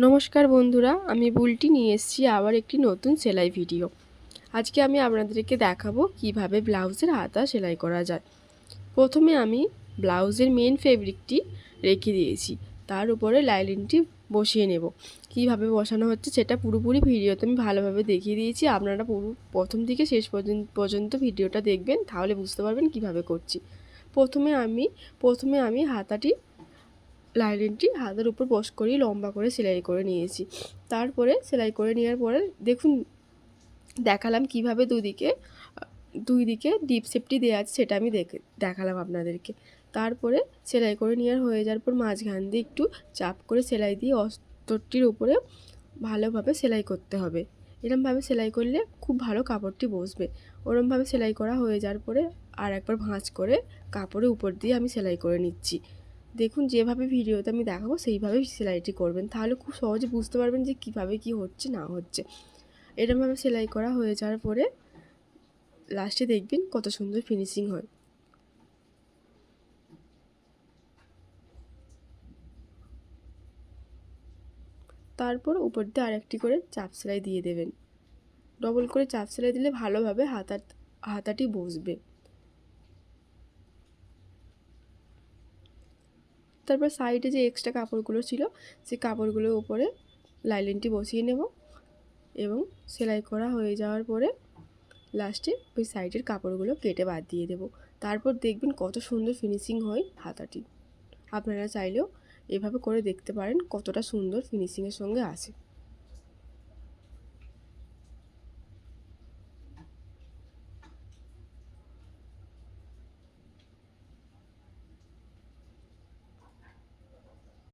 নমস্কার বন্ধুরা, আমি বুলটি নিয়ে এসেছি আবার একটি নতুন সেলাই ভিডিও। আজকে আমি আপনাদেরকে দেখাবো কিভাবে ব্লাউজের হাতা সেলাই করা যায়। প্রথমে আমি ব্লাউজের মেন ফেব্রিকটি রেখে দিয়েছি, তার উপরে লাইলিনটি বসিয়ে নেব। কিভাবে বসানো হচ্ছে সেটা পুরোপুরি ভিডিওতে আমি ভালোভাবে দেখিয়ে দিয়েছি। আপনারা প্রথম থেকে শেষ পর্যন্ত ভিডিওটা দেখবেন, তাহলে বুঝতে পারবেন কিভাবে করছি। প্রথমে আমি হাতাটি লাইলিনটি হাতের উপর বস করিয়ে লম্বা করে সেলাই করে নিয়েছি। তারপরে সেলাই করে নেওয়ার পরে দেখুন দেখালাম কিভাবে দুই দিকে ডিপ শেপটি দেওয়া আছে, সেটা আমি দেখালাম আপনাদেরকে। তারপরে সেলাই করে নেওয়ার হয়ে যাওয়ার পর মাঝখান দিয়ে একটু চাপ করে সেলাই দিয়ে অস্তরটির উপরে ভালোভাবে সেলাই করতে হবে। এরমভাবে সেলাই করলে খুব ভালো কাপড়টি বসবে। ওরমভাবে সেলাই করা হয়ে যাওয়ার পরে আর একবার ভাঁজ করে কাপড়ের উপর দিয়ে আমি সেলাই করে নিচ্ছি। দেখুন যেভাবে ভিডিওতে আমি দেখাবো সেইভাবেই সেলাইটি করবেন, তাহলে খুব সহজে বুঝতে পারবেন যে কিভাবে কি হচ্ছে না হচ্ছে। এরমভাবে সেলাই করা হয়ে যাওয়ার পরে লাস্টে দেখবেন কত সুন্দর ফিনিশিং হয়। তারপর উপর দিয়ে আরেকটি করে চাপ সেলাই দিয়ে দেবেন। ডবল করে চাপ সেলাই দিলে ভালোভাবে হাতাটি বসবে। তারপর সাইডে যে এক্সট্রা কাপড়গুলো ছিল সেই কাপড়গুলোর উপরে লাইলিনটি বসিয়ে নেব এবং সেলাই করা হয়ে যাওয়ার পরে লাস্টে ওই সাইডের কাপড়গুলো কেটে বাদ দিয়ে দেব। তারপর দেখবেন কত সুন্দর ফিনিশিং হয় হাতাটি। আপনারা চাইলেও এভাবে করে দেখতে পারেন, কতটা সুন্দর ফিনিশিংয়ের সঙ্গে আসে।